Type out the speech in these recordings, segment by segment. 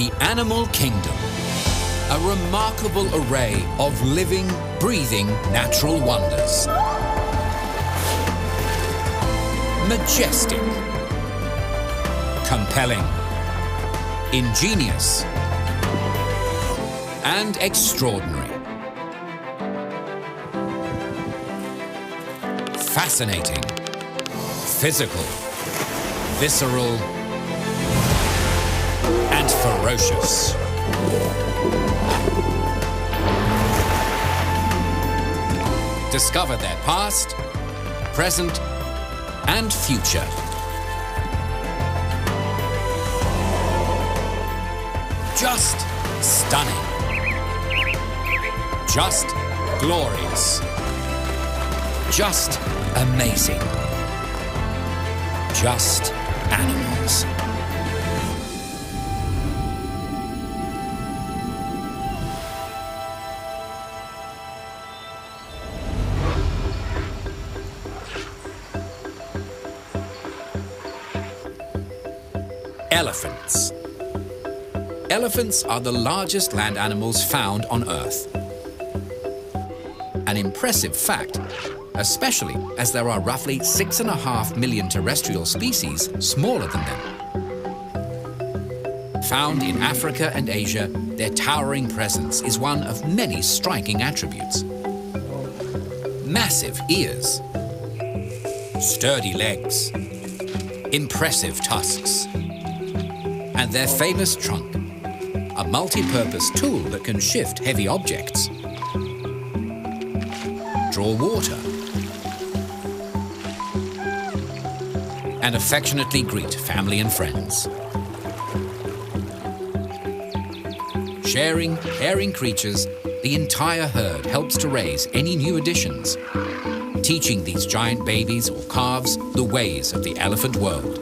The animal kingdom. A remarkable array of living, breathing natural wonders. Majestic. Compelling. Ingenious. And extraordinary. Fascinating. Physical. Visceral. And ferocious. Discover their past, present, and future. Just stunning. Just glorious. Just amazing. Just animals. Elephants. Elephants are the largest land animals found on Earth. An impressive fact, especially as there are roughly 6.5 million terrestrial species smaller than them. Found in Africa and Asia, their towering presence is one of many striking attributes. Massive ears, sturdy legs, impressive tusks, and their famous trunk, a multi-purpose tool that can shift heavy objects, draw water, and affectionately greet family and friends. Sharing caring creatures, the entire herd helps to raise any new additions, teaching these giant babies or calves the ways of the elephant world.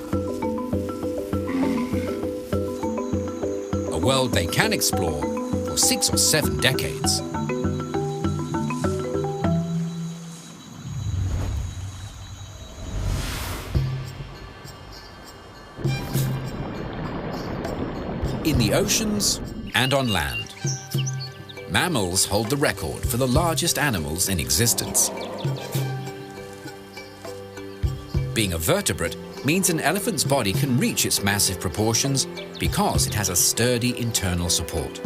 A world they can explore for 6 or 7 decades. In the oceans and on land, mammals hold the record for the largest animals in existence. Being a vertebrate means an elephant's body can reach its massive proportions because it has a sturdy internal support.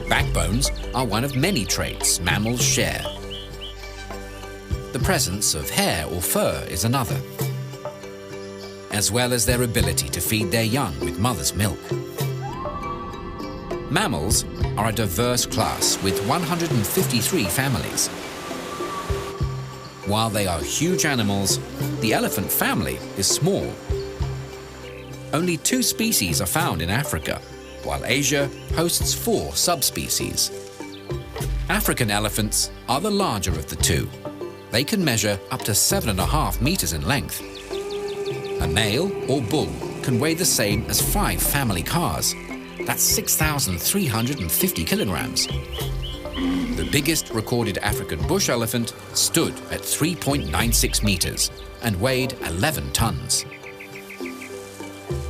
Backbones are one of many traits mammals share. The presence of hair or fur is another, as well as their ability to feed their young with mother's milk. Mammals are a diverse class with 153 families. While they are huge animals, the elephant family is small. Only 2 species are found in Africa, while Asia hosts 4 subspecies. African elephants are the larger of the 2. They can measure up to 7.5 meters in length. A male or bull can weigh the same as 5 family cars. That's 6,350 kilograms. The biggest recorded African bush elephant stood at 3.96 meters and weighed 11 tons.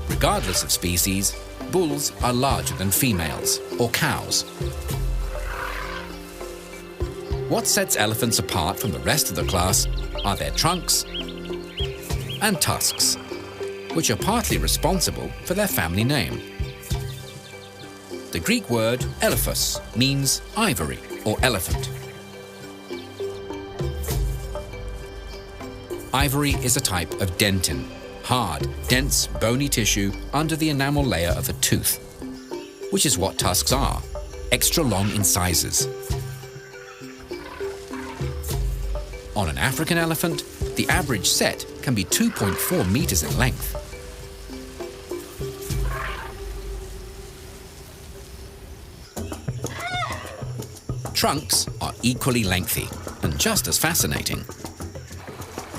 Regardless of species, bulls are larger than females, or cows. What sets elephants apart from the rest of the class are their trunks and tusks, which are partly responsible for their family name. The Greek word elephos means ivory or elephant. Ivory is a type of dentin, hard, dense, bony tissue under the enamel layer of a tooth, which is what tusks are, extra long incisors. On an African elephant, the average set can be 2.4 meters in length. Trunks are equally lengthy and just as fascinating.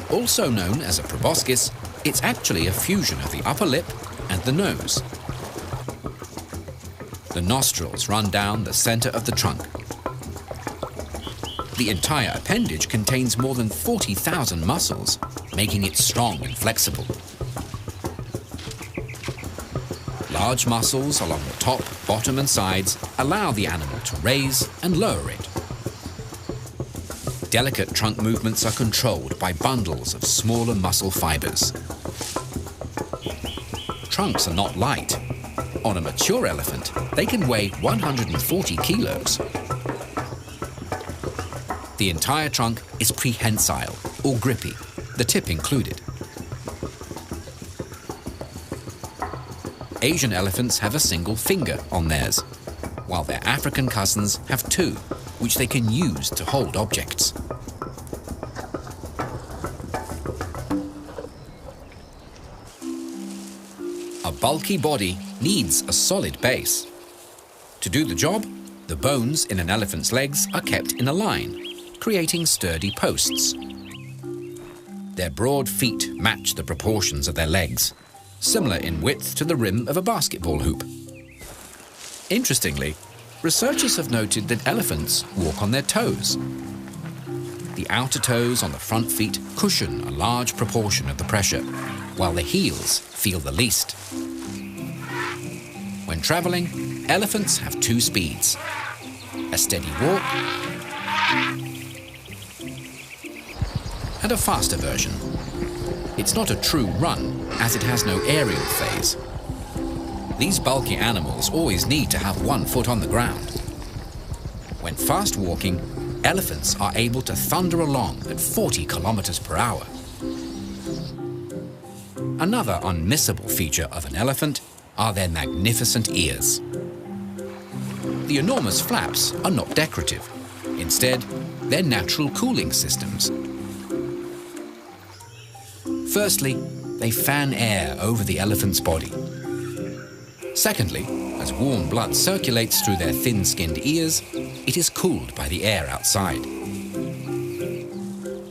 Also known as a proboscis, it's actually a fusion of the upper lip and the nose. The nostrils run down the center of the trunk. The entire appendage contains more than 40,000 muscles, making it strong and flexible. Large muscles along the top, bottom and sides allow the animal to raise and lower it. Delicate trunk movements are controlled by bundles of smaller muscle fibers. Trunks are not light. On a mature elephant, they can weigh 140 kilos. The entire trunk is prehensile, or grippy, the tip included. Asian elephants have a single finger on theirs, while their African cousins have two, which they can use to hold objects. A bulky body needs a solid base. To do the job, the bones in an elephant's legs are kept in a line, creating sturdy posts. Their broad feet match the proportions of their legs, similar in width to the rim of a basketball hoop. Interestingly, researchers have noted that elephants walk on their toes. The outer toes on the front feet cushion a large proportion of the pressure, while the heels feel the least. When traveling, elephants have two speeds: a steady walk and a faster version. It's not a true run, as it has no aerial phase. These bulky animals always need to have one foot on the ground. When fast walking, elephants are able to thunder along at 40 kilometers per hour. Another unmissable feature of an elephant are their magnificent ears. The enormous flaps are not decorative. Instead, they're natural cooling systems. Firstly, they fan air over the elephant's body. Secondly, as warm blood circulates through their thin-skinned ears, it is cooled by the air outside.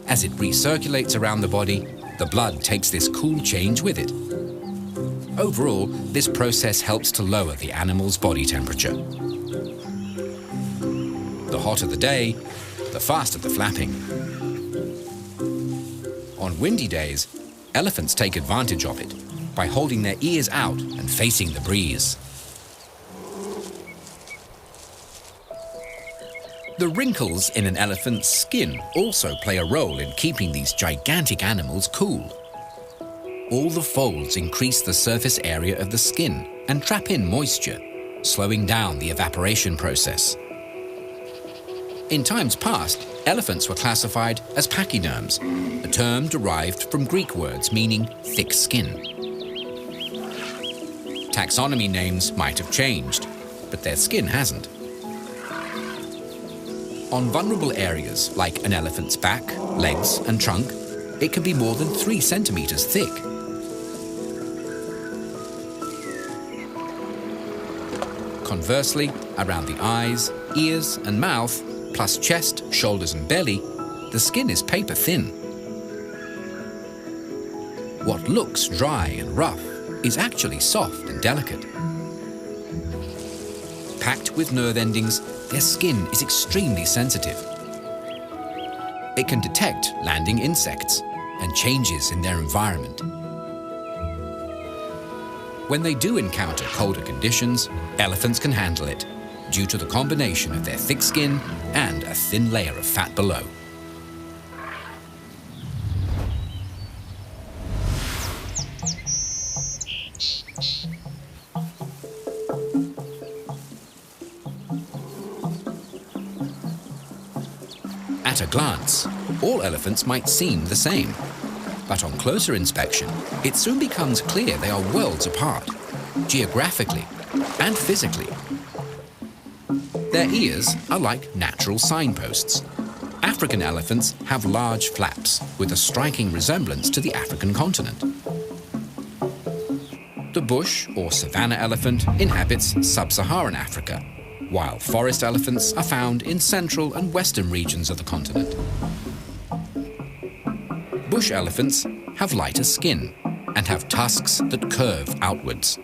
As it recirculates around the body, the blood takes this cool change with it. Overall, this process helps to lower the animal's body temperature. The hotter the day, the faster the flapping. On windy days, elephants take advantage of it by holding their ears out and facing the breeze. The wrinkles in an elephant's skin also play a role in keeping these gigantic animals cool. All the folds increase the surface area of the skin and trap in moisture, slowing down the evaporation process. In times past, elephants were classified as pachyderms, a term derived from Greek words meaning thick skin. Taxonomy names might have changed, but their skin hasn't. On vulnerable areas like an elephant's back, legs and trunk, it can be more than 3 centimeters thick. Conversely, around the eyes, ears and mouth, plus chest, shoulders and belly, the skin is paper thin. What looks dry and rough is actually soft and delicate. Packed with nerve endings, their skin is extremely sensitive. It can detect landing insects and changes in their environment. When they do encounter colder conditions, elephants can handle it, due to the combination of their thick skin and a thin layer of fat below. At a glance, all elephants might seem the same, but on closer inspection, it soon becomes clear they are worlds apart, geographically and physically. Their ears are like natural signposts. African elephants have large flaps with a striking resemblance to the African continent. The bush or savanna elephant inhabits sub-Saharan Africa, while forest elephants are found in central and western regions of the continent. Bush elephants have lighter skin and have tusks that curve outwards.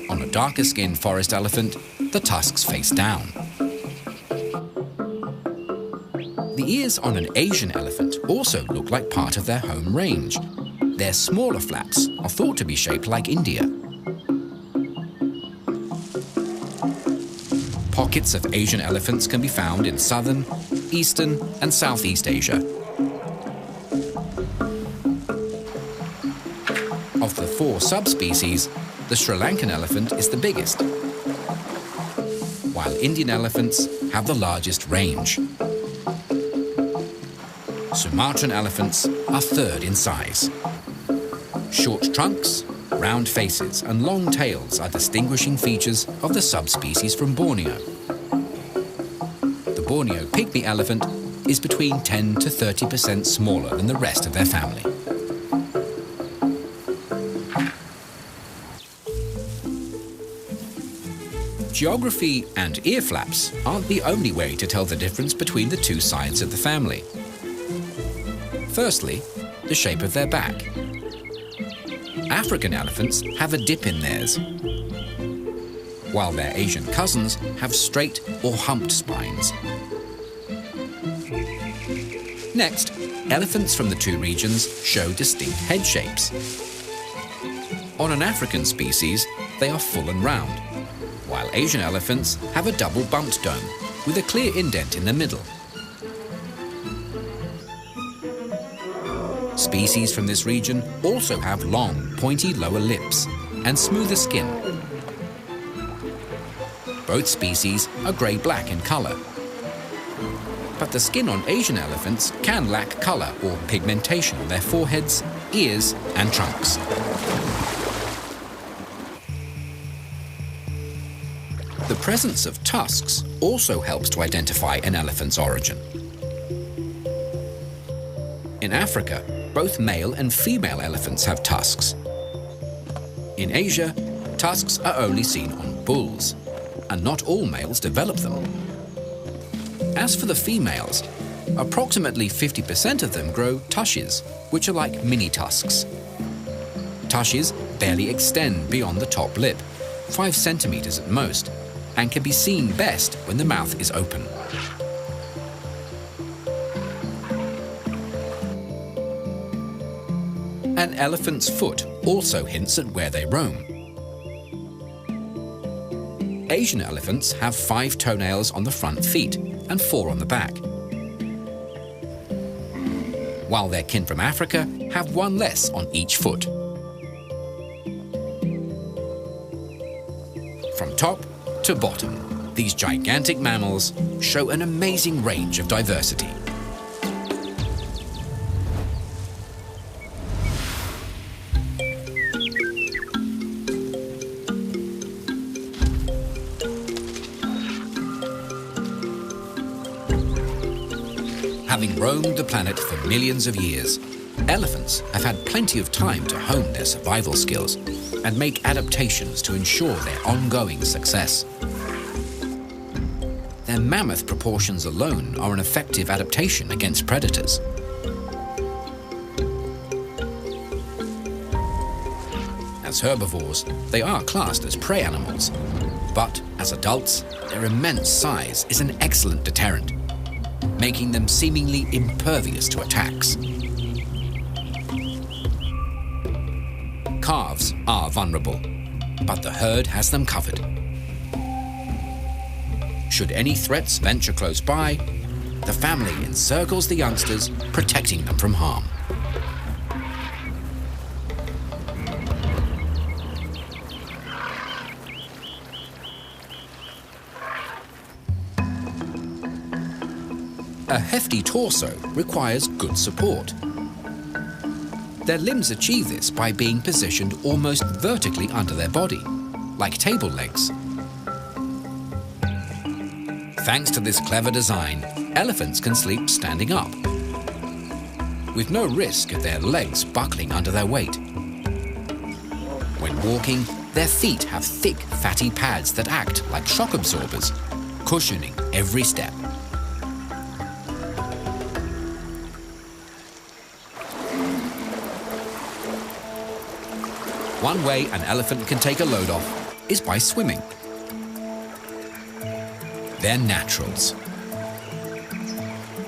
On a darker-skinned forest elephant, the tusks face down. The ears on an Asian elephant also look like part of their home range. Their smaller flaps are thought to be shaped like India. Pockets of Asian elephants can be found in southern, eastern, and Southeast Asia. Of the 4 subspecies, the Sri Lankan elephant is the biggest, while Indian elephants have the largest range. Sumatran elephants are 3rd in size. Short trunks, round faces, and long tails are distinguishing features of the subspecies from Borneo. The Borneo pygmy elephant is between 10 to 30% smaller than the rest of their family. Geography and ear flaps aren't the only way to tell the difference between the 2 sides of the family. Firstly, the shape of their back. African elephants have a dip in theirs, while their Asian cousins have straight or humped spines. Next, elephants from the 2 regions show distinct head shapes. On an African species, they are full and round, while Asian elephants have a double bumped dome with a clear indent in the middle. Species from this region also have long, pointy lower lips and smoother skin. Both species are grey-black in colour, but the skin on Asian elephants can lack colour or pigmentation on their foreheads, ears and trunks. The presence of tusks also helps to identify an elephant's origin. In Africa, both male and female elephants have tusks. In Asia, tusks are only seen on bulls, and not all males develop them. As for the females, approximately 50% of them grow tushes, which are like mini tusks. Tushes barely extend beyond the top lip, 5 centimeters at most, and can be seen best when the mouth is open. An elephant's foot also hints at where they roam. Asian elephants have 5 toenails on the front feet and 4 on the back, while their kin from Africa have 1 less on each foot. From top to bottom, these gigantic mammals show an amazing range of diversity. Having roamed the planet for millions of years, elephants have had plenty of time to hone their survival skills and make adaptations to ensure their ongoing success. Their mammoth proportions alone are an effective adaptation against predators. As herbivores, they are classed as prey animals, but as adults, their immense size is an excellent deterrent, making them seemingly impervious to attacks. Calves are vulnerable, but the herd has them covered. Should any threats venture close by, the family encircles the youngsters, protecting them from harm. A hefty torso requires good support. Their limbs achieve this by being positioned almost vertically under their body, like table legs. Thanks to this clever design, elephants can sleep standing up, with no risk of their legs buckling under their weight. When walking, their feet have thick, fatty pads that act like shock absorbers, cushioning every step. One way an elephant can take a load off is by swimming. They're naturals.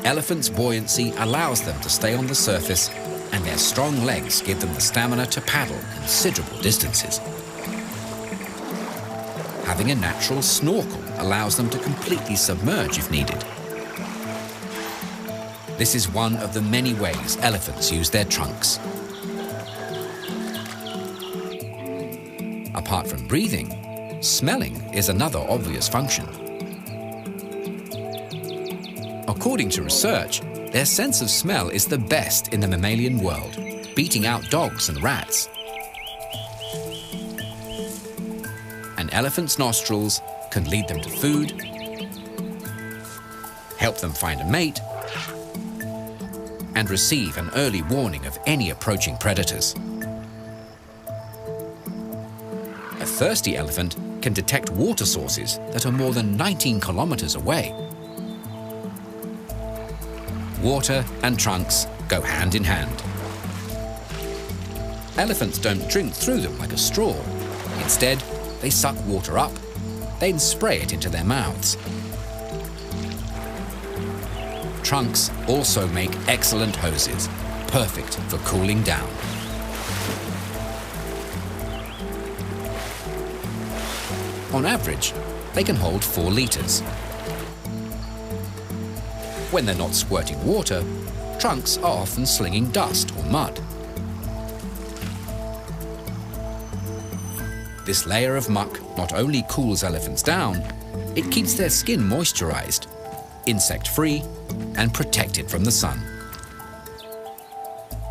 Elephants' buoyancy allows them to stay on the surface, and their strong legs give them the stamina to paddle considerable distances. Having a natural snorkel allows them to completely submerge if needed. This is one of the many ways elephants use their trunks. Apart from breathing, smelling is another obvious function. According to research, their sense of smell is the best in the mammalian world, beating out dogs and rats. An elephant's nostrils can lead them to food, help them find a mate, and receive an early warning of any approaching predators. A thirsty elephant can detect water sources that are more than 19 kilometers away. Water and trunks go hand in hand. Elephants don't drink through them like a straw. Instead, they suck water up, then spray it into their mouths. Trunks also make excellent hoses, perfect for cooling down. On average, they can hold 4 liters. When they're not squirting water, trunks are often slinging dust or mud. This layer of muck not only cools elephants down, it keeps their skin moisturized, insect-free, and protected from the sun.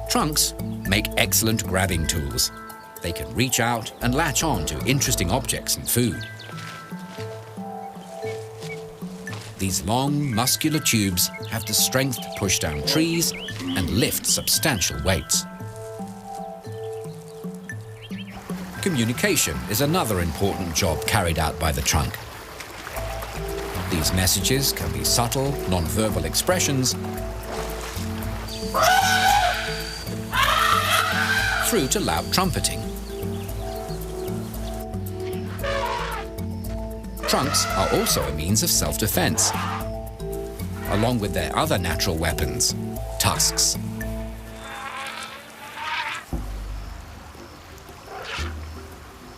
Trunks make excellent grabbing tools. They can reach out and latch on to interesting objects and food. These long, muscular tubes have the strength to push down trees and lift substantial weights. Communication is another important job carried out by the trunk. These messages can be subtle, non-verbal expressions through to loud trumpeting. Trunks are also a means of self-defense, along with their other natural weapons, tusks.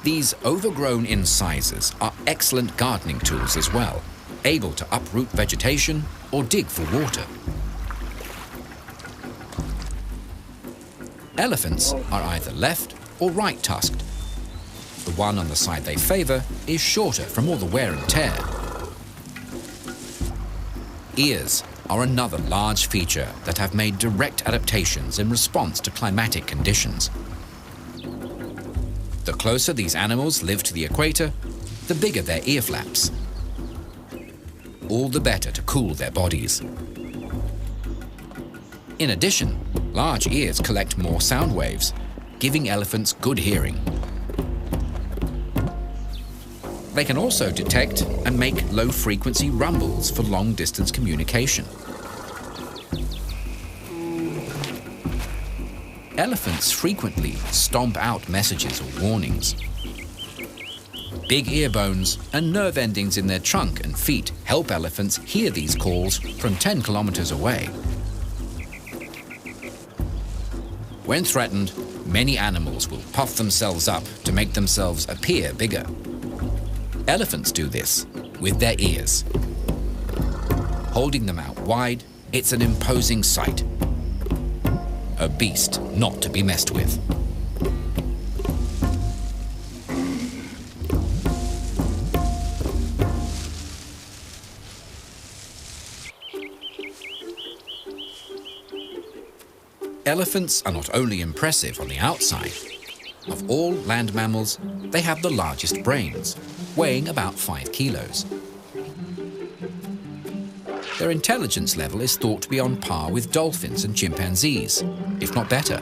These overgrown incisors are excellent gardening tools as well, able to uproot vegetation or dig for water. Elephants are either left or right-tusked. The one on the side they favor is shorter from all the wear and tear. Ears are another large feature that have made direct adaptations in response to climatic conditions. The closer these animals live to the equator, the bigger their ear flaps. All the better to cool their bodies. In addition, large ears collect more sound waves, giving elephants good hearing. They can also detect and make low-frequency rumbles for long-distance communication. Elephants frequently stomp out messages or warnings. Big ear bones and nerve endings in their trunk and feet help elephants hear these calls from 10 kilometers away. When threatened, many animals will puff themselves up to make themselves appear bigger. Elephants do this with their ears. Holding them out wide, it's an imposing sight. A beast not to be messed with. Elephants are not only impressive on the outside. Of all land mammals, they have the largest brains, weighing about 5 kilos. Their intelligence level is thought to be on par with dolphins and chimpanzees, if not better.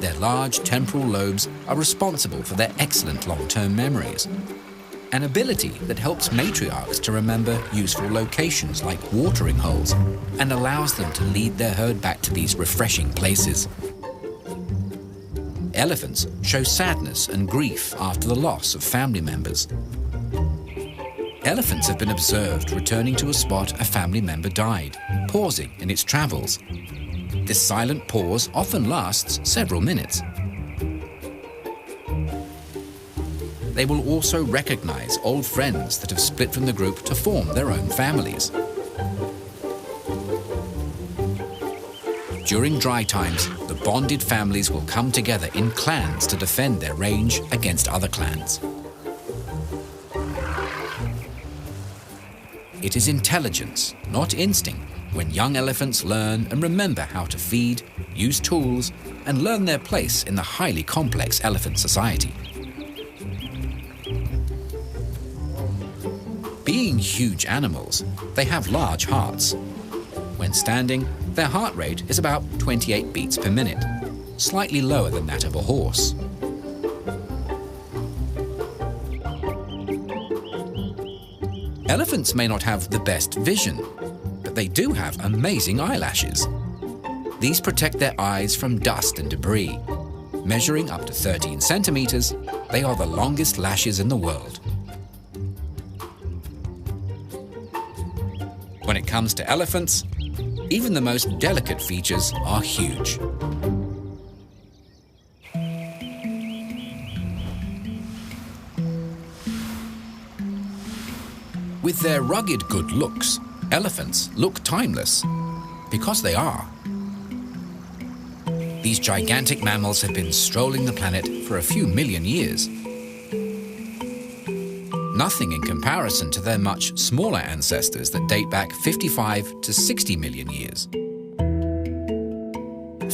Their large temporal lobes are responsible for their excellent long-term memories, an ability that helps matriarchs to remember useful locations like watering holes and allows them to lead their herd back to these refreshing places. Elephants show sadness and grief after the loss of family members. Elephants have been observed returning to a spot a family member died, pausing in its travels. This silent pause often lasts several minutes. They will also recognize old friends that have split from the group to form their own families. During dry times, the bonded families will come together in clans to defend their range against other clans. It is intelligence, not instinct, when young elephants learn and remember how to feed, use tools, and learn their place in the highly complex elephant society. Being huge animals, they have large hearts. When standing, their heart rate is about 28 beats per minute, slightly lower than that of a horse. Elephants may not have the best vision, but they do have amazing eyelashes. These protect their eyes from dust and debris. Measuring up to 13 centimeters, they are the longest lashes in the world. When it comes to elephants, even the most delicate features are huge. With their rugged good looks, elephants look timeless, because they are. These gigantic mammals have been strolling the planet for a few million years. Nothing in comparison to their much smaller ancestors that date back 55 to 60 million years.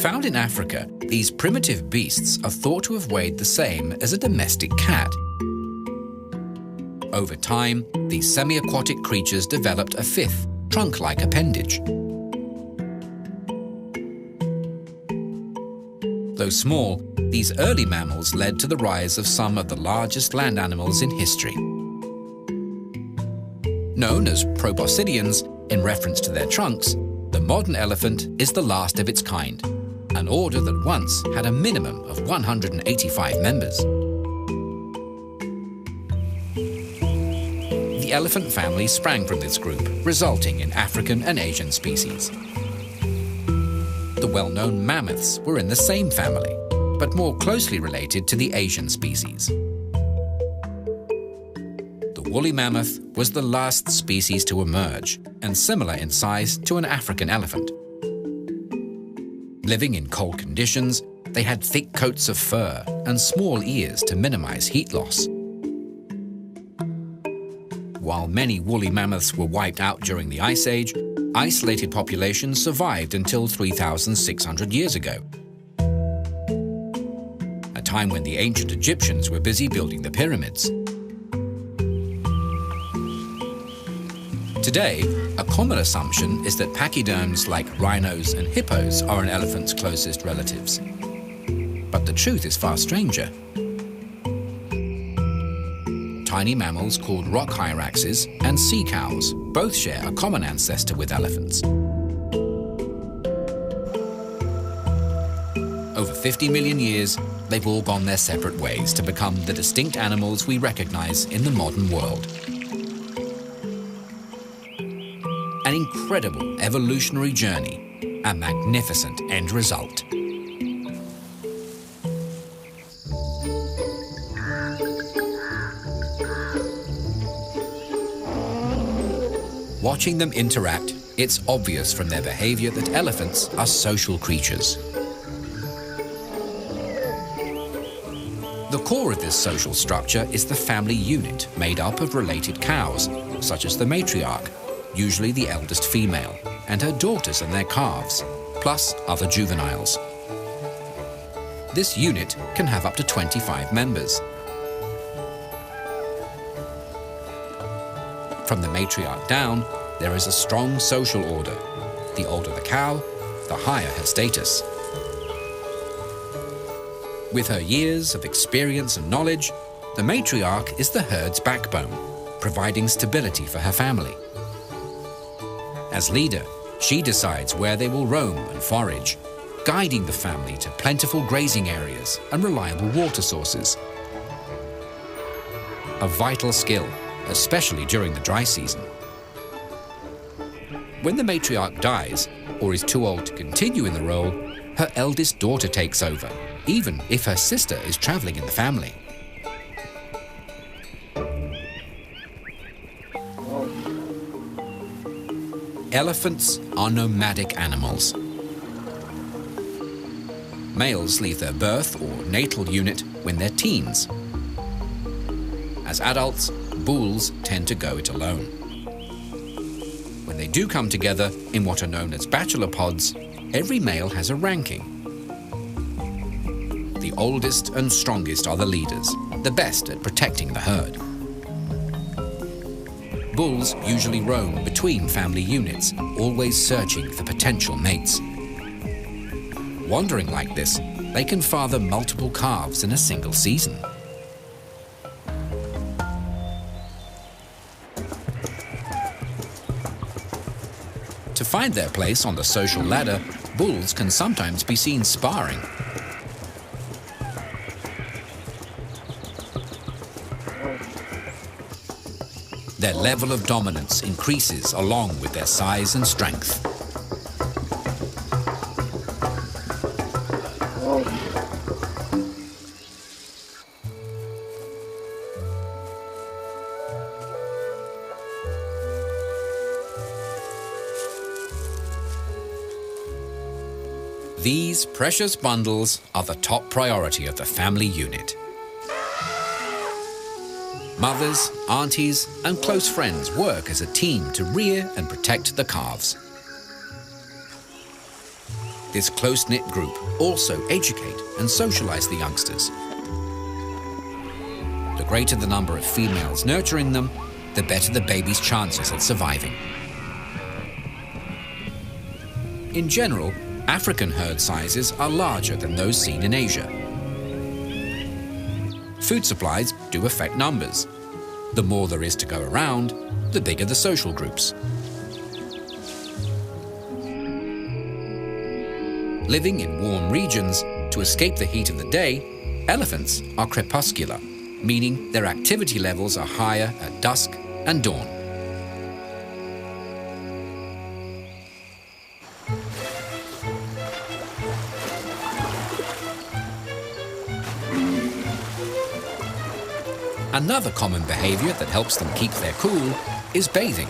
Found in Africa, these primitive beasts are thought to have weighed the same as a domestic cat. Over time, these semi-aquatic creatures developed a fifth, trunk-like appendage. Though small, these early mammals led to the rise of some of the largest land animals in history. Known as proboscideans, in reference to their trunks, the modern elephant is the last of its kind, an order that once had a minimum of 185 members. The elephant family sprang from this group, resulting in African and Asian species. The well-known mammoths were in the same family, but more closely related to the Asian species. The woolly mammoth was the last species to emerge, and similar in size to an African elephant. Living in cold conditions, they had thick coats of fur and small ears to minimize heat loss. While many woolly mammoths were wiped out during the Ice Age, isolated populations survived until 3,600 years ago, a time when the ancient Egyptians were busy building the pyramids. Today, a common assumption is that pachyderms like rhinos and hippos are an elephant's closest relatives. But the truth is far stranger. Tiny mammals called rock hyraxes and sea cows both share a common ancestor with elephants. Over 50 million years, they've all gone their separate ways to become the distinct animals we recognize in the modern world. An incredible evolutionary journey, a magnificent end result. Watching them interact, it's obvious from their behavior that elephants are social creatures. The core of this social structure is the family unit made up of related cows, such as the matriarch, usually the eldest female, and her daughters and their calves, plus other juveniles. This unit can have up to 25 members. From the matriarch down, there is a strong social order. The older the cow, the higher her status. With her years of experience and knowledge, the matriarch is the herd's backbone, providing stability for her family. As leader, she decides where they will roam and forage, guiding the family to plentiful grazing areas and reliable water sources. A vital skill, especially during the dry season. When the matriarch dies or is too old to continue in the role, her eldest daughter takes over, even if her sister is traveling in the family. Elephants are nomadic animals. Males leave their birth or natal unit when they're teens. As adults, bulls tend to go it alone. When they do come together in what are known as bachelor pods, every male has a ranking. The oldest and strongest are the leaders, the best at protecting the herd. Bulls usually roam between family units, always searching for potential mates. Wandering like this, they can father multiple calves in a single season. To find their place on the social ladder, bulls can sometimes be seen sparring. Their level of dominance increases along with their size and strength. These precious bundles are the top priority of the family unit. Mothers, aunties, and close friends work as a team to rear and protect the calves. This close-knit group also educate and socialize the youngsters. The greater the number of females nurturing them, the better the baby's chances at surviving. In general, African herd sizes are larger than those seen in Asia. Food supplies do affect numbers. The more there is to go around, the bigger the social groups. Living in warm regions, to escape the heat of the day, elephants are crepuscular, meaning their activity levels are higher at dusk and dawn. Another common behavior that helps them keep their cool is bathing.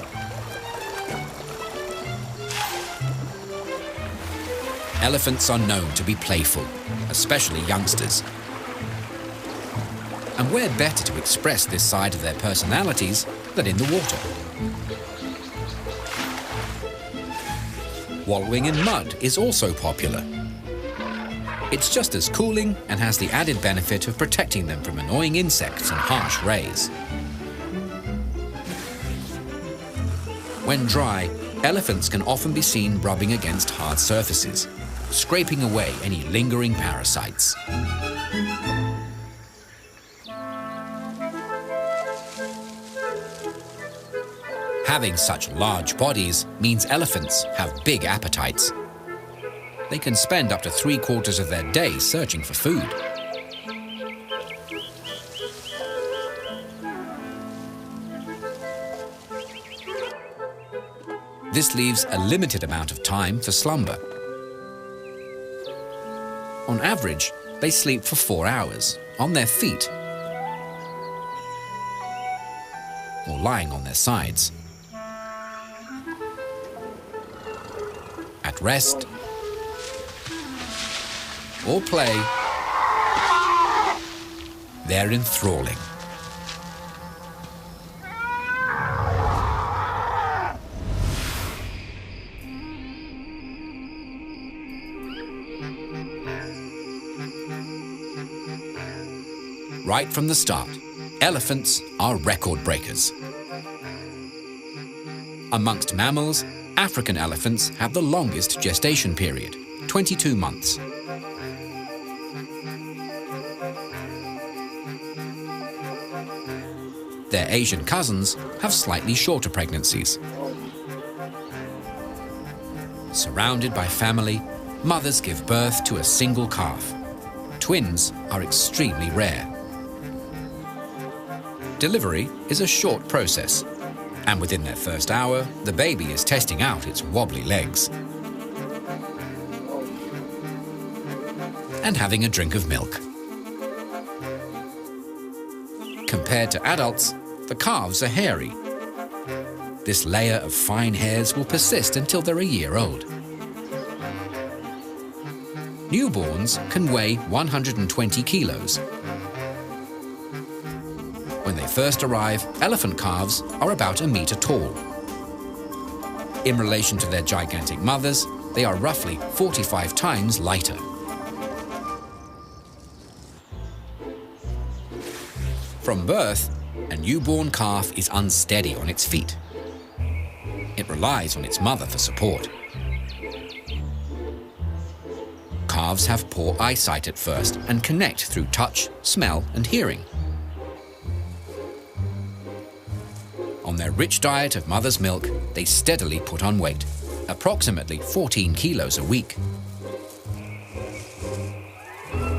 Elephants are known to be playful, especially youngsters. And where better to express this side of their personalities than in the water? Wallowing in mud is also popular. It's just as cooling and has the added benefit of protecting them from annoying insects and harsh rays. When dry, elephants can often be seen rubbing against hard surfaces, scraping away any lingering parasites. Having such large bodies means elephants have big appetites. They can spend up to 3/4 of their day searching for food. This leaves a limited amount of time for slumber. On average, they sleep for 4 hours, on their feet, or lying on their sides. At rest, or play, they're enthralling. Right from the start, elephants are record breakers. Amongst mammals, African elephants have the longest gestation period, 22 months. Their Asian cousins have slightly shorter pregnancies. Surrounded by family, mothers give birth to a single calf. Twins are extremely rare. Delivery is a short process, and within their first hour, the baby is testing out its wobbly legs and having a drink of milk. Compared to adults, the calves are hairy. This layer of fine hairs will persist until they're a year old. Newborns can weigh 120 kilos. When they first arrive, elephant calves are about a meter tall. In relation to their gigantic mothers, they are roughly 45 times lighter. From birth, a newborn calf is unsteady on its feet. It relies on its mother for support. Calves have poor eyesight at first and connect through touch, smell, and hearing. On their rich diet of mother's milk, they steadily put on weight, approximately 14 kilos a week.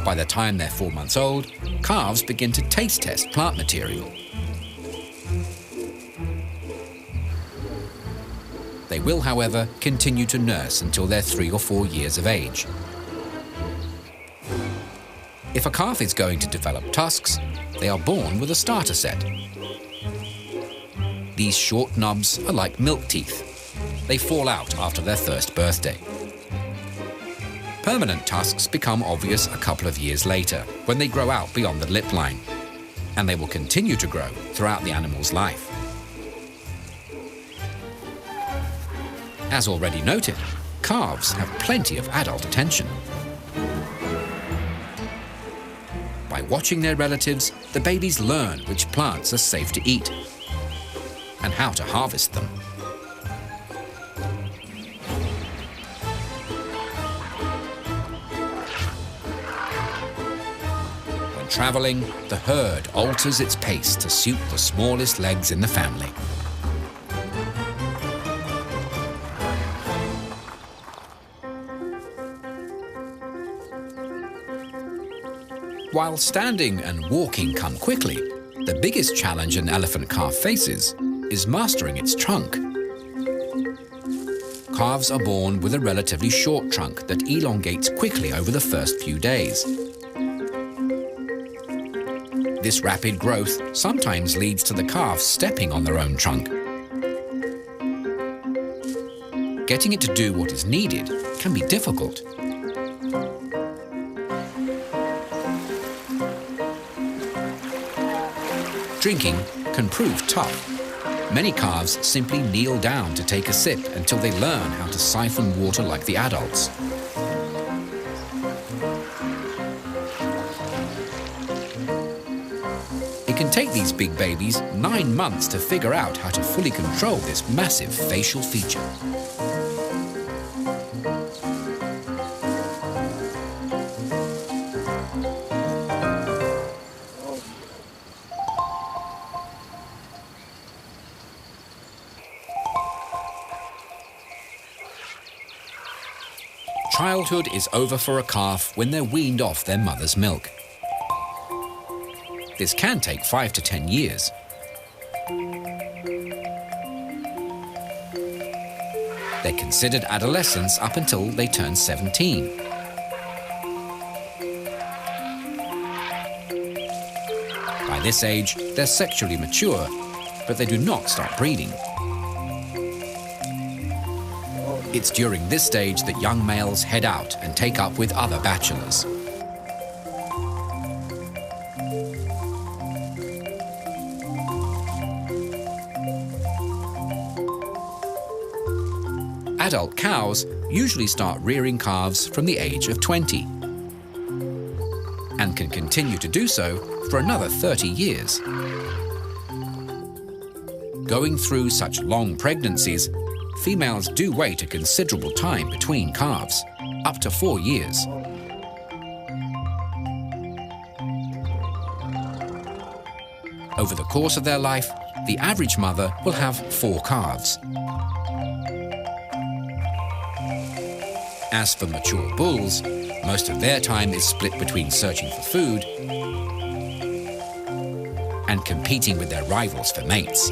By the time they're 4 months old, calves begin to taste test plant material. They will, however, continue to nurse until they're 3 or 4 years of age. If a calf is going to develop tusks, they are born with a starter set. These short knobs are like milk teeth. They fall out after their first birthday. Permanent tusks become obvious a couple of years later, when they grow out beyond the lip line, and they will continue to grow throughout the animal's life. As already noted, calves have plenty of adult attention. By watching their relatives, the babies learn which plants are safe to eat and how to harvest them. When traveling, the herd alters its pace to suit the smallest legs in the family. While standing and walking come quickly, the biggest challenge an elephant calf faces is mastering its trunk. Calves are born with a relatively short trunk that elongates quickly over the first few days. This rapid growth sometimes leads to the calf stepping on their own trunk. Getting it to do what is needed can be difficult. Drinking can prove tough. Many calves simply kneel down to take a sip until they learn how to siphon water like the adults. It can take these big babies 9 months to figure out how to fully control this massive facial feature. Childhood is over for a calf when they're weaned off their mother's milk. This can take 5 to 10 years. They're considered adolescents up until they turn 17. By this age, they're sexually mature, but they do not start breeding. It's during this stage that young males head out and take up with other bachelors. Adult cows usually start rearing calves from the age of 20 and can continue to do so for another 30 years. Going through such long pregnancies, females do wait a considerable time between calves, up to 4 years. Over the course of their life, the average mother will have 4 calves. As for mature bulls, most of their time is split between searching for food and competing with their rivals for mates.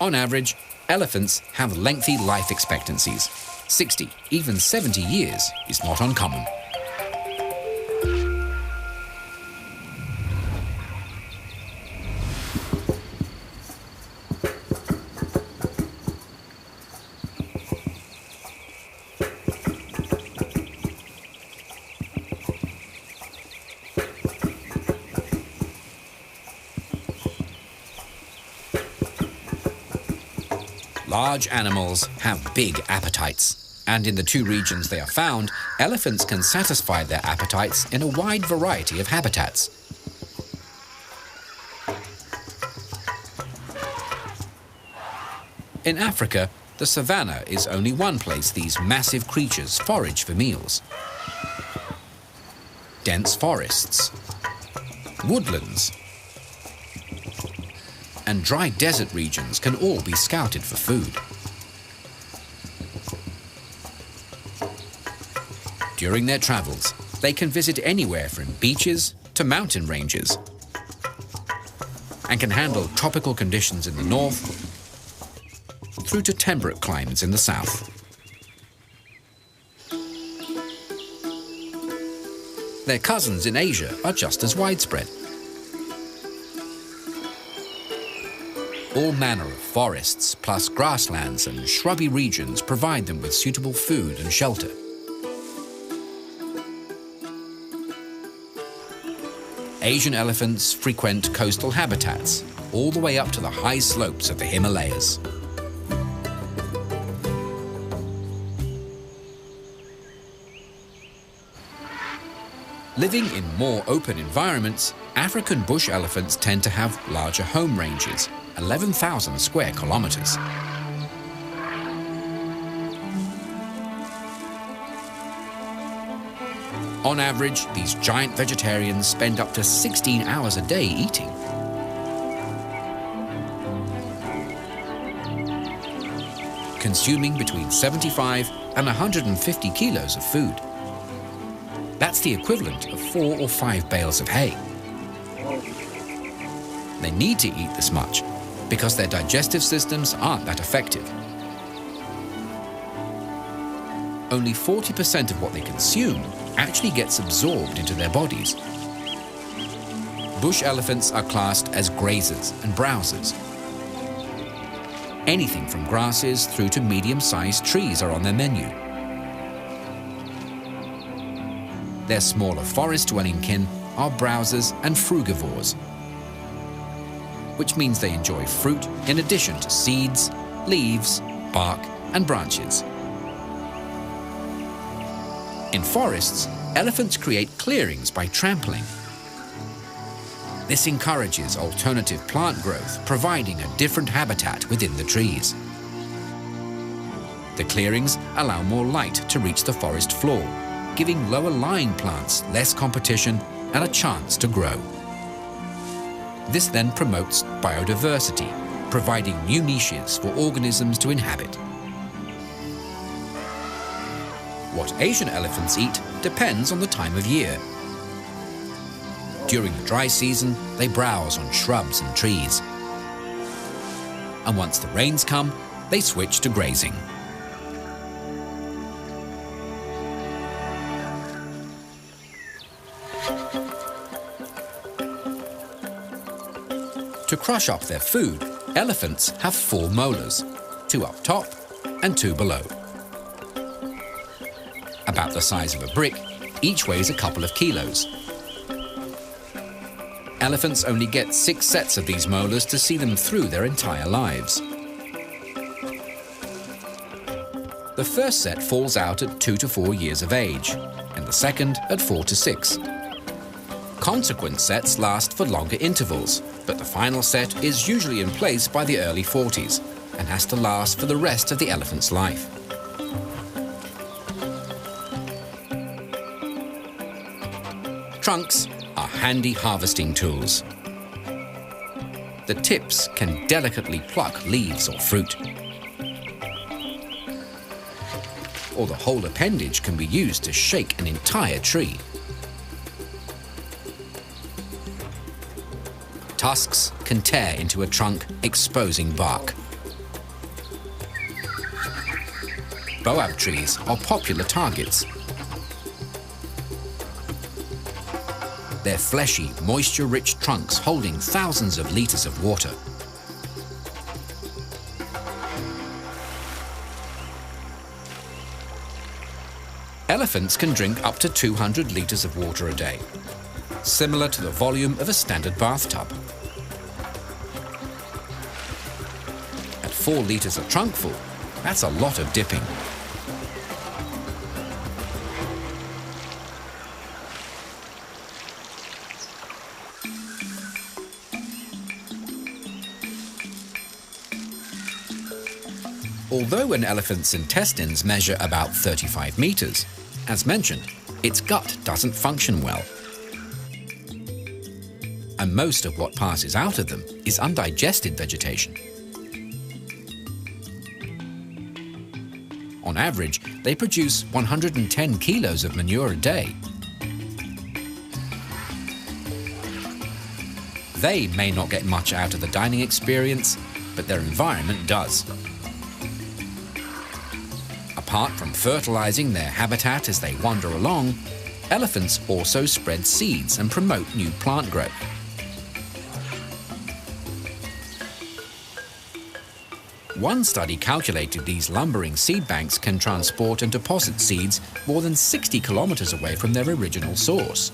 On average, elephants have lengthy life expectancies. 60, even 70 years is not uncommon. Large animals have big appetites, and in the 2 regions they are found, elephants can satisfy their appetites in a wide variety of habitats. In Africa, the savanna is only one place these massive creatures forage for meals. Dense forests, woodlands, and dry desert regions can all be scouted for food. During their travels, they can visit anywhere from beaches to mountain ranges and can handle tropical conditions in the north through to temperate climates in the south. Their cousins in Asia are just as widespread. All manner of forests, plus grasslands and shrubby regions provide them with suitable food and shelter. Asian elephants frequent coastal habitats, all the way up to the high slopes of the Himalayas. Living in more open environments, African bush elephants tend to have larger home ranges, 11,000 square kilometers. On average, these giant vegetarians spend up to 16 hours a day eating. Consuming between 75 and 150 kilos of food. That's the equivalent of 4 or 5 bales of hay. They need to eat this much because their digestive systems aren't that effective. Only 40% of what they consume actually gets absorbed into their bodies. Bush elephants are classed as grazers and browsers. Anything from grasses through to medium-sized trees are on their menu. Their smaller forest-dwelling kin are browsers and frugivores, which means they enjoy fruit in addition to seeds, leaves, bark, and branches. In forests, elephants create clearings by trampling. This encourages alternative plant growth, providing a different habitat within the trees. The clearings allow more light to reach the forest floor, giving lower-lying plants less competition and a chance to grow. This then promotes biodiversity, providing new niches for organisms to inhabit. What Asian elephants eat depends on the time of year. During the dry season, they browse on shrubs and trees. And once the rains come, they switch to grazing. To crush up their food, elephants have 4 molars, 2 up top and 2 below. About the size of a brick, each weighs a couple of kilos. Elephants only get 6 sets of these molars to see them through their entire lives. The first set falls out at 2 to 4 years of age, and the second at 4 to 6. Consequent sets last for longer intervals, but the final set is usually in place by the early 40s and has to last for the rest of the elephant's life. Trunks are handy harvesting tools. The tips can delicately pluck leaves or fruit. or the whole appendage can be used to shake an entire tree. Tusks can tear into a trunk, exposing bark. Boab trees are popular targets. Their fleshy, moisture-rich trunks holding thousands of liters of water. Elephants can drink up to 200 liters of water a day, similar to the volume of a standard bathtub. At 4 liters a trunkful, that's a lot of dipping. Although an elephant's intestines measure about 35 meters, as mentioned, its gut doesn't function well. And most of what passes out of them is undigested vegetation. On average, they produce 110 kilos of manure a day. They may not get much out of the dining experience, but their environment does. Apart from fertilizing their habitat as they wander along, elephants also spread seeds and promote new plant growth. One study calculated these lumbering seed banks can transport and deposit seeds more than 60 kilometers away from their original source.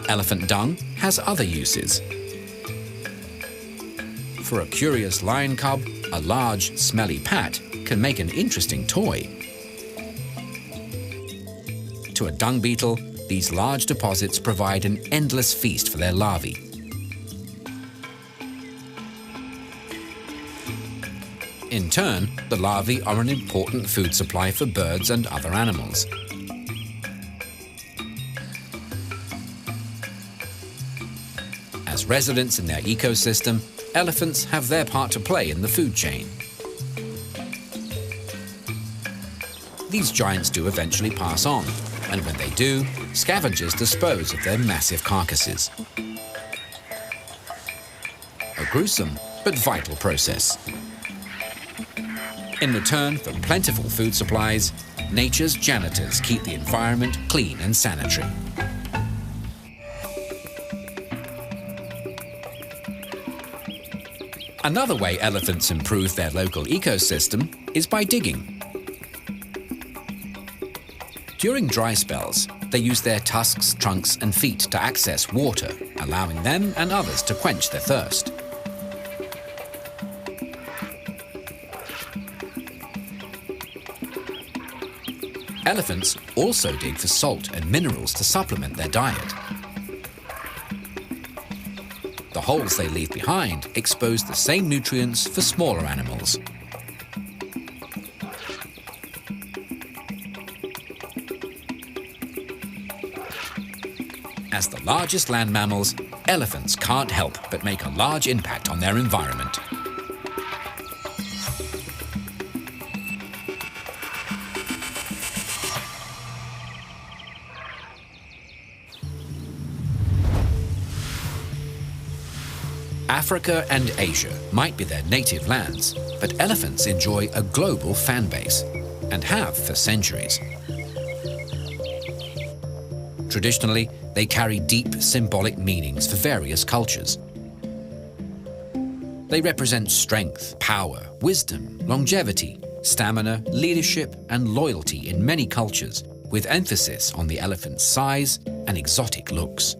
Elephant dung has other uses. For a curious lion cub, a large, smelly pat can make an interesting toy. To a dung beetle, these large deposits provide an endless feast for their larvae. In turn, the larvae are an important food supply for birds and other animals. As residents in their ecosystem, elephants have their part to play in the food chain. These giants do eventually pass on, and when they do, scavengers dispose of their massive carcasses. A gruesome but vital process. In return for plentiful food supplies, nature's janitors keep the environment clean and sanitary. Another way elephants improve their local ecosystem is by digging. During dry spells, they use their tusks, trunks, and feet to access water, allowing them and others to quench their thirst. Elephants also dig for salt and minerals to supplement their diet. The holes they leave behind expose the same nutrients for smaller animals. As the largest land mammals, elephants can't help but make a large impact on their environment. Africa and Asia might be their native lands, but elephants enjoy a global fan base, and have for centuries. Traditionally, they carry deep symbolic meanings for various cultures. They represent strength, power, wisdom, longevity, stamina, leadership, and loyalty in many cultures, with emphasis on the elephant's size and exotic looks.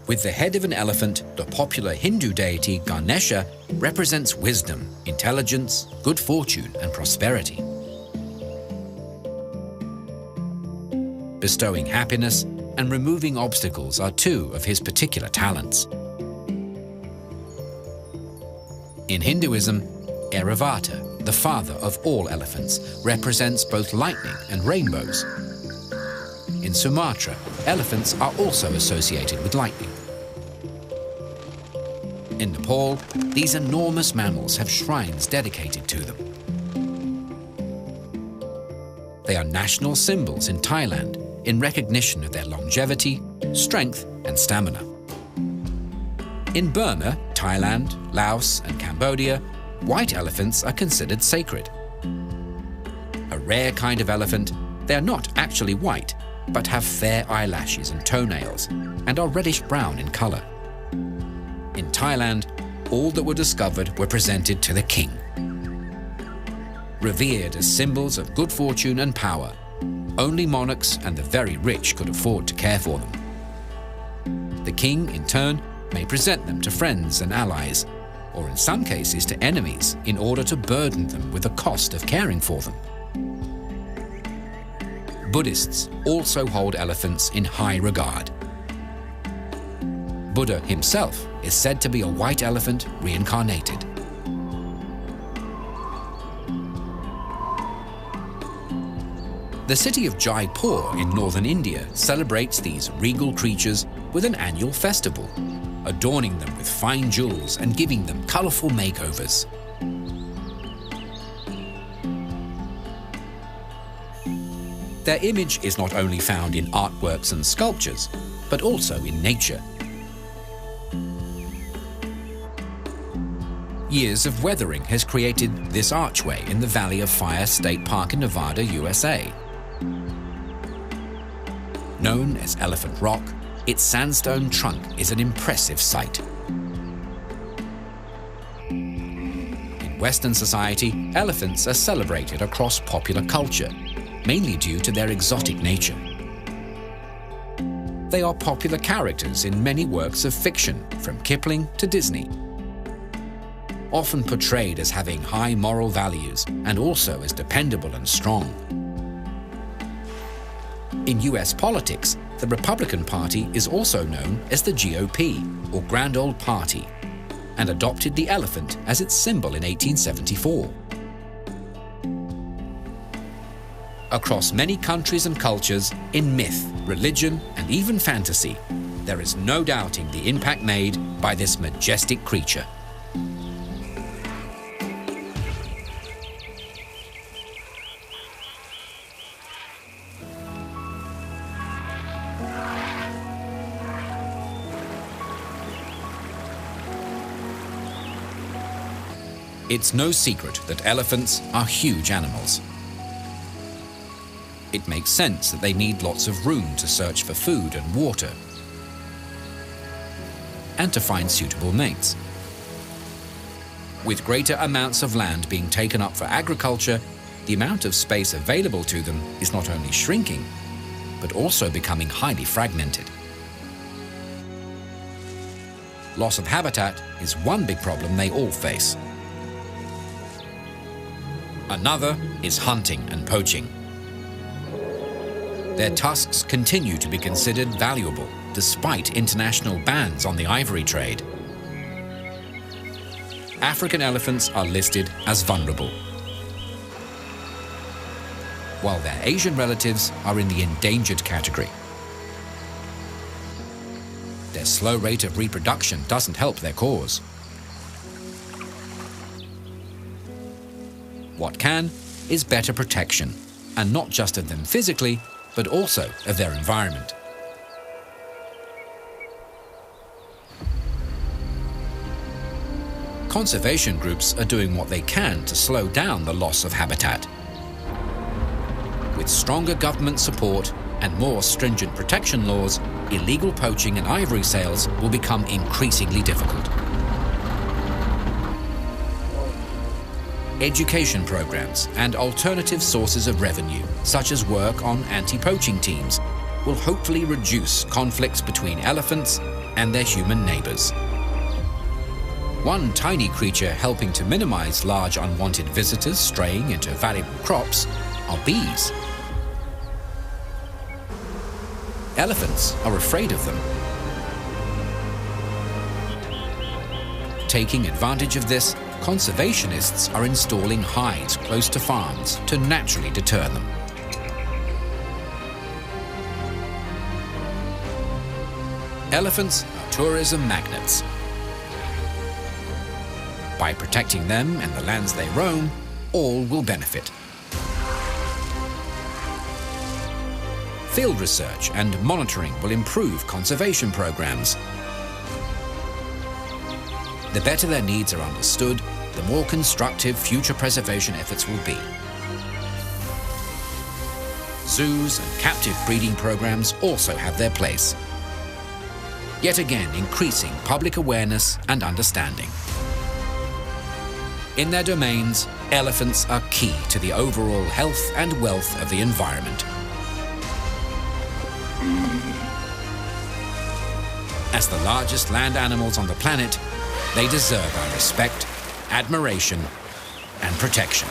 With the head of an elephant, the popular Hindu deity Ganesha represents wisdom, intelligence, good fortune, and prosperity. Bestowing happiness and removing obstacles are two of his particular talents. In Hinduism, Airavata, the father of all elephants, represents both lightning and rainbows. In Sumatra, elephants are also associated with lightning. In Nepal, these enormous mammals have shrines dedicated to them. They are national symbols in Thailand in recognition of their longevity, strength, and stamina. In Burma, Thailand, Laos, and Cambodia, white elephants are considered sacred. A rare kind of elephant, they are not actually white, but have fair eyelashes and toenails, and are reddish-brown in color. In Thailand, all that were discovered were presented to the king. Revered as symbols of good fortune and power, only monarchs and the very rich could afford to care for them. The king, in turn, may present them to friends and allies, or in some cases to enemies, in order to burden them with the cost of caring for them. Buddhists also hold elephants in high regard. Buddha himself is said to be a white elephant reincarnated. The city of Jaipur in northern India celebrates these regal creatures with an annual festival, adorning them with fine jewels and giving them colorful makeovers. Their image is not only found in artworks and sculptures, but also in nature. Years of weathering has created this archway in the Valley of Fire State Park in Nevada, USA. Known as Elephant Rock, its sandstone trunk is an impressive sight. In Western society, elephants are celebrated across popular culture, mainly due to their exotic nature. They are popular characters in many works of fiction, from Kipling to Disney. Often portrayed as having high moral values and also as dependable and strong. In US politics, the Republican Party is also known as the GOP, or Grand Old Party, and adopted the elephant as its symbol in 1874. Across many countries and cultures, in myth, religion, and even fantasy, there is no doubting the impact made by this majestic creature. It's no secret that elephants are huge animals. It makes sense that they need lots of room to search for food and water, and to find suitable mates. With greater amounts of land being taken up for agriculture, the amount of space available to them is not only shrinking, but also becoming highly fragmented. Loss of habitat is one big problem they all face. Another is hunting and poaching. Their tusks continue to be considered valuable despite international bans on the ivory trade. African elephants are listed as vulnerable, while their Asian relatives are in the endangered category. Their slow rate of reproduction doesn't help their cause. What can is better protection, and not just of them physically, but also of their environment. Conservation groups are doing what they can to slow down the loss of habitat. With stronger government support and more stringent protection laws, illegal poaching and ivory sales will become increasingly difficult. Education programs and alternative sources of revenue, such as work on anti-poaching teams, will hopefully reduce conflicts between elephants and their human neighbors. One tiny creature helping to minimize large unwanted visitors straying into valuable crops are bees. Elephants are afraid of them. Taking advantage of this, conservationists are installing hides close to farms to naturally deter them. Elephants are tourism magnets. By protecting them and the lands they roam, all will benefit. Field research and monitoring will improve conservation programs. The better their needs are understood, the more constructive future preservation efforts will be. Zoos and captive breeding programs also have their place, yet again increasing public awareness and understanding. In their domains, elephants are key to the overall health and wealth of the environment. As the largest land animals on the planet, they deserve our respect, admiration, and protection.